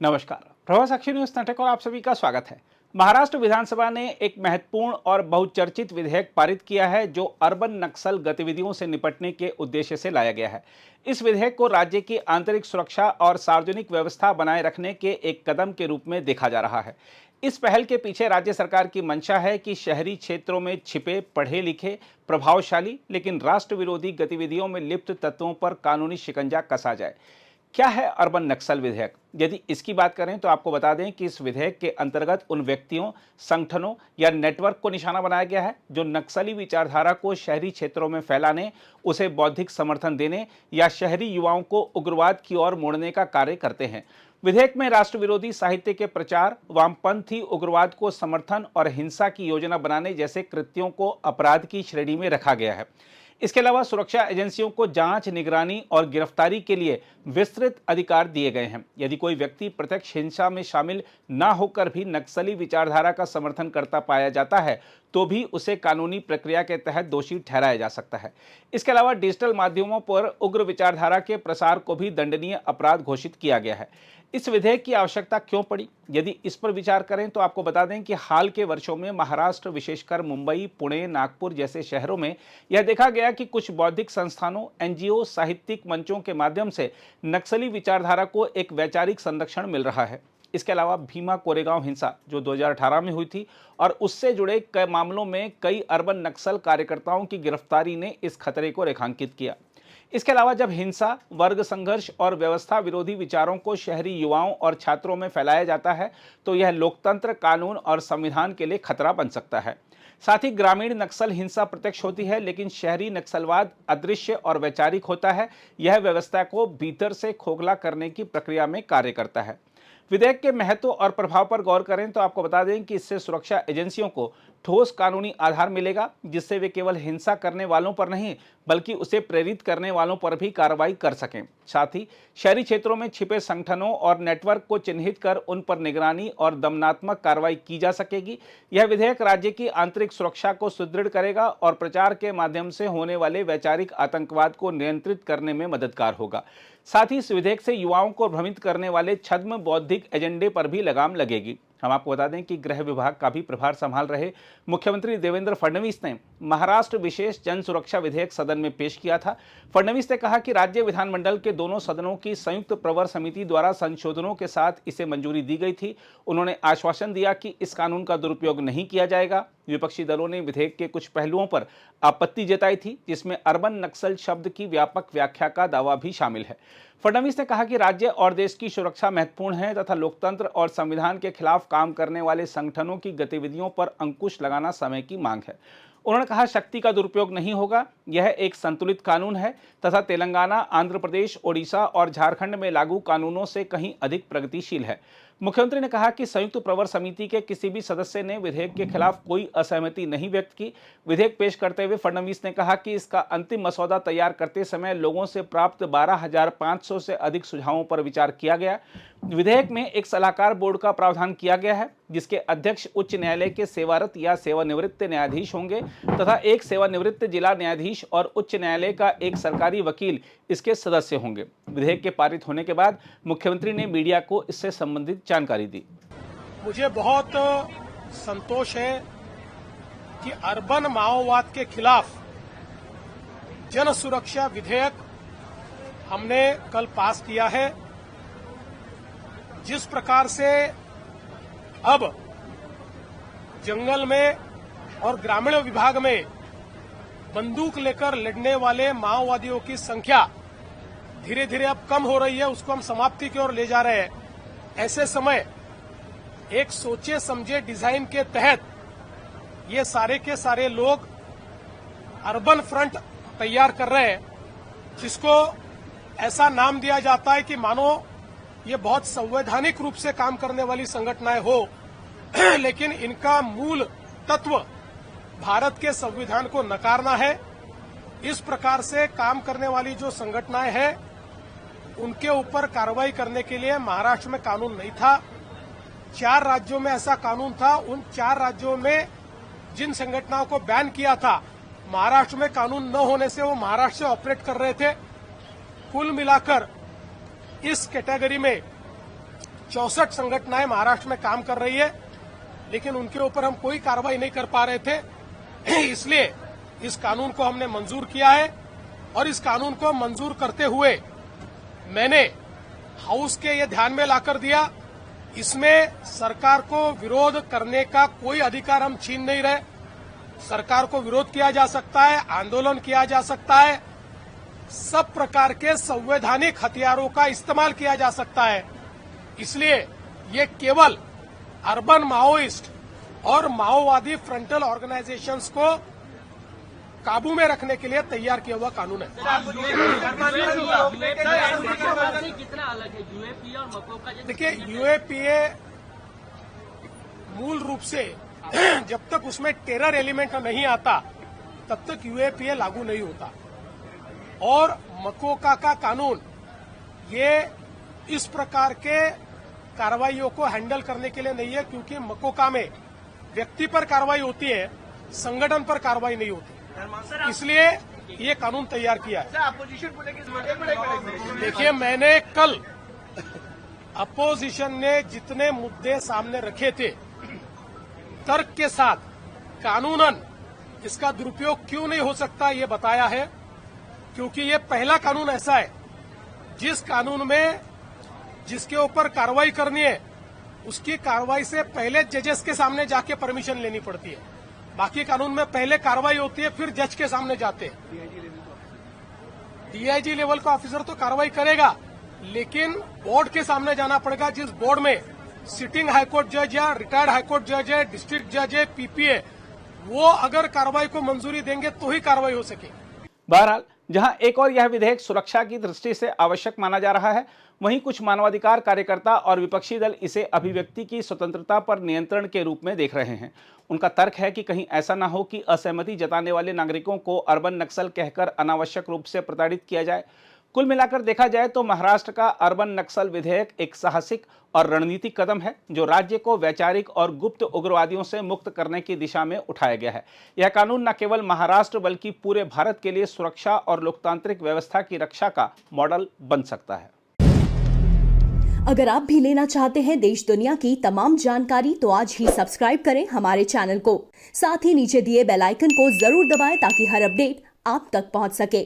नमस्कार, प्रभा साक्षी न्यूज नाटक और आप सभी का स्वागत है। महाराष्ट्र विधानसभा ने एक महत्वपूर्ण और बहुचर्चित विधेयक पारित किया है जो अर्बन नक्सल गतिविधियों से निपटने के उद्देश्य से लाया गया है। इस विधेयक को राज्य की आंतरिक सुरक्षा और सार्वजनिक व्यवस्था बनाए रखने के एक कदम के रूप में देखा जा रहा है। इस पहल के पीछे राज्य सरकार की मंशा है कि शहरी क्षेत्रों में छिपे, पढ़े लिखे, प्रभावशाली लेकिन राष्ट्र विरोधी गतिविधियों में लिप्त तत्वों पर कानूनी शिकंजा कसा जाए। क्या है अर्बन नक्सल विधेयक? यदि इसकी बात करें तो आपको बता दें कि इस विधेयक के अंतर्गत उन व्यक्तियों, संगठनों या नेटवर्क को निशाना बनाया गया है जो नक्सली विचारधारा को शहरी क्षेत्रों में फैलाने, उसे बौद्धिक समर्थन देने या शहरी युवाओं को उग्रवाद की ओर मोड़ने का कार्य करते हैं। विधेयक में राष्ट्र विरोधी साहित्य के प्रचार, वामपंथी उग्रवाद को समर्थन और हिंसा की योजना बनाने जैसे कृत्यों को अपराध की श्रेणी में रखा गया है। इसके अलावा सुरक्षा एजेंसियों को जांच, निगरानी और गिरफ्तारी के लिए विस्तृत अधिकार दिए गए हैं। यदि कोई व्यक्ति प्रत्यक्ष हिंसा में शामिल न होकर भी नक्सली विचारधारा का समर्थन करता पाया जाता है तो भी उसे कानूनी प्रक्रिया के तहत दोषी ठहराया जा सकता है। इसके अलावा डिजिटल माध्यमों पर उग्र विचारधारा के प्रसार को भी दंडनीय अपराध घोषित किया गया है। इस विधेयक की आवश्यकता क्यों पड़ी? यदि इस पर विचार करें तो आपको बता दें कि हाल के वर्षों में महाराष्ट्र, विशेषकर मुंबई, पुणे, नागपुर जैसे शहरों में यह देखा गया कि कुछ बौद्धिक संस्थानों, एनजीओ, साहित्यिक मंचों के माध्यम से नक्सली विचारधारा को एक वैचारिक संरक्षण मिल रहा है। इसके अलावा भीमा कोरेगांव हिंसा जो 2018 में हुई थी और उससे जुड़े कई मामलों में कई अर्बन नक्सल कार्यकर्ताओं की गिरफ्तारी ने इस खतरे को रेखांकित किया। इसके अलावा जब हिंसा, वर्ग संघर्ष और व्यवस्था विरोधी विचारों को शहरी युवाओं और छात्रों में फैलाया जाता है तो यह लोकतंत्र, कानून और संविधान के लिए खतरा बन सकता है। साथ ही ग्रामीण नक्सल हिंसा प्रत्यक्ष होती है लेकिन शहरी नक्सलवाद अदृश्य और वैचारिक होता है। यह व्यवस्था को भीतर से खोखला करने की प्रक्रिया में कार्य करता है। विधेयक के महत्व और प्रभाव पर गौर करें तो आपको बता दें कि इससे सुरक्षा एजेंसियों को ठोस कानूनी आधार मिलेगा जिससे वे केवल हिंसा करने वालों पर नहीं बल्कि उसे प्रेरित करने वालों पर भी कार्रवाई कर सकें। साथ ही शहरी क्षेत्रों में छिपे संगठनों और नेटवर्क को चिन्हित कर उन पर निगरानी और दमनात्मक कार्रवाई की जा सकेगी। यह विधेयक राज्य की आंतरिक सुरक्षा को सुदृढ़ करेगा और प्रचार के माध्यम से होने वाले वैचारिक आतंकवाद को नियंत्रित करने में मददगार होगा। साथ ही इस विधेयक से युवाओं को भ्रमित करने वाले छद्म बौद्धिक एजेंडे पर भी लगाम लगेगी। हम आपको बता दें कि गृह विभाग का भी प्रभार संभाल रहे मुख्यमंत्री देवेंद्र फडणवीस ने महाराष्ट्र विशेष जन सुरक्षा विधेयक सदन में पेश किया था। फडणवीस ने कहा कि राज्य विधानमंडल के दोनों सदनों की संयुक्त प्रवर समिति द्वारा संशोधनों के साथ इसे मंजूरी दी गई थी। उन्होंने आश्वासन दिया कि इस कानून का दुरुपयोग नहीं किया जाएगा। विपक्षी दलों ने विधेयक के कुछ पहलुओं पर आपत्ति जताई थी जिसमें अर्बन नक्सल शब्द की व्यापक व्याख्या का दावा भी शामिल है। फडणवीस ने कहा कि राज्य और देश की सुरक्षा महत्वपूर्ण है तथा लोकतंत्र और संविधान के खिलाफ काम करने वाले संगठनों की गतिविधियों पर अंकुश लगाना समय की मांग है। उन्होंने कहा शक्ति का दुरुपयोग नहीं होगा। यह एक संतुलित कानून है तथा तेलंगाना, आंध्र प्रदेश, ओडिशा और झारखंड में लागू कानूनों से कहीं अधिक प्रगतिशील है। मुख्यमंत्री ने कहा कि संयुक्त प्रवर समिति के किसी भी सदस्य ने विधेयक के खिलाफ कोई असहमति नहीं व्यक्त की। विधेयक पेश करते हुए फडणवीस ने कहा कि इसका अंतिम मसौदा तैयार करते समय लोगों से प्राप्त 12,500 से अधिक सुझावों पर विचार किया गया। विधेयक में एक सलाहकार बोर्ड का प्रावधान किया गया है जिसके अध्यक्ष उच्च न्यायालय के सेवारत या सेवानिवृत्त न्यायाधीश होंगे तथा एक सेवानिवृत्त जिला न्यायाधीश और उच्च न्यायालय का एक सरकारी वकील इसके सदस्य होंगे। विधेयक के पारित होने के बाद मुख्यमंत्री ने मीडिया को इससे संबंधित जानकारी दी। मुझे बहुत संतोष है कि अर्बन माओवाद के खिलाफ जन सुरक्षा विधेयक हमने कल पास किया है। जिस प्रकार से अब जंगल में और ग्रामीण विभाग में बंदूक लेकर लड़ने वाले माओवादियों की संख्या धीरे धीरे अब कम हो रही है, उसको हम समाप्ति की ओर ले जा रहे हैं। ऐसे समय एक सोचे समझे डिजाइन के तहत ये सारे के सारे लोग अर्बन फ्रंट तैयार कर रहे हैं जिसको ऐसा नाम दिया जाता है कि मानो ये बहुत संवैधानिक रूप से काम करने वाली संगठनाएं हो लेकिन इनका मूल तत्व भारत के संविधान को नकारना है। इस प्रकार से काम करने वाली जो संगठनाएं हैं उनके ऊपर कार्रवाई करने के लिए महाराष्ट्र में कानून नहीं था। 4 राज्यों में ऐसा कानून था। उन 4 राज्यों में जिन संगठनों को बैन किया था महाराष्ट्र में कानून न होने से वो महाराष्ट्र से ऑपरेट कर रहे थे। कुल मिलाकर इस कैटेगरी में 64 संगठनाएं महाराष्ट्र में काम कर रही है, लेकिन उनके ऊपर हम कोई कार्रवाई नहीं कर पा रहे थे। इसलिए इस कानून को हमने मंजूर किया है और इस कानून को मंजूर करते हुए मैंने हाउस के ये ध्यान में लाकर दिया, इसमें सरकार को विरोध करने का कोई अधिकार हम छीन नहीं रहे। सरकार को विरोध किया जा सकता है, आंदोलन किया जा सकता है, सब प्रकार के संवैधानिक हथियारों का इस्तेमाल किया जा सकता है। इसलिए ये केवल अर्बन माओइस्ट और माओवादी फ्रंटल ऑर्गेनाइजेशंस को काबू में रखने के लिए तैयार किया हुआ कानून है। कितना अलग है यूएपीए और मकोका? देखिए, यूएपीए मूल रूप से जब तक उसमें टेरर एलिमेंट नहीं आता तब तक यूएपीए लागू नहीं होता, और मकोका का कानून ये इस प्रकार के कार्रवाइयों को हैंडल करने के लिए नहीं है, क्योंकि मकोका में व्यक्ति पर कार्रवाई होती है, संगठन पर कार्रवाई नहीं होती। इसलिए ये कानून तैयार किया है। देखिए, मैंने कल अपोजिशन ने जितने मुद्दे सामने रखे थे, तर्क के साथ कानूनन इसका दुरुपयोग क्यों नहीं हो सकता ये बताया है, क्योंकि ये पहला कानून ऐसा है जिस कानून में जिसके ऊपर कार्रवाई करनी है उसकी कार्रवाई से पहले जजेस के सामने जाके परमिशन लेनी पड़ती है। बाकी कानून में पहले कार्रवाई होती है, फिर जज के सामने जाते हैं। डीआईजी लेवल का ऑफिसर तो कार्रवाई करेगा, लेकिन बोर्ड के सामने जाना पड़ेगा, जिस बोर्ड में सिटिंग हाईकोर्ट जज या रिटायर्ड हाईकोर्ट जज है, डिस्ट्रिक्ट जज है, पीपीए, वो अगर कार्रवाई को मंजूरी देंगे तो ही कार्रवाई हो सके। बहरहाल, जहां एक और यह विधेयक सुरक्षा की दृष्टि से आवश्यक माना जा रहा है, वहीं कुछ मानवाधिकार कार्यकर्ता और विपक्षी दल इसे अभिव्यक्ति की स्वतंत्रता पर नियंत्रण के रूप में देख रहे हैं। उनका तर्क है कि कहीं ऐसा न हो कि असहमति जताने वाले नागरिकों को अर्बन नक्सल कहकर अनावश्यक रूप से प्रताड़ित किया जाए। कुल मिलाकर देखा जाए तो महाराष्ट्र का अर्बन नक्सल विधेयक एक साहसिक और रणनीतिक कदम है, जो राज्य को वैचारिक और गुप्त उग्रवादियों से मुक्त करने की दिशा में उठाया गया है। यह कानून न केवल महाराष्ट्र बल्कि पूरे भारत के लिए सुरक्षा और लोकतांत्रिक व्यवस्था की रक्षा का मॉडल बन सकता है। अगर आप भी लेना चाहते हैं देश दुनिया की तमाम जानकारी, तो आज ही सब्सक्राइब करें हमारे चैनल को। साथ ही नीचे दिए बेल आइकन को जरूर दबाएं ताकि हर अपडेट आप तक पहुंच सके।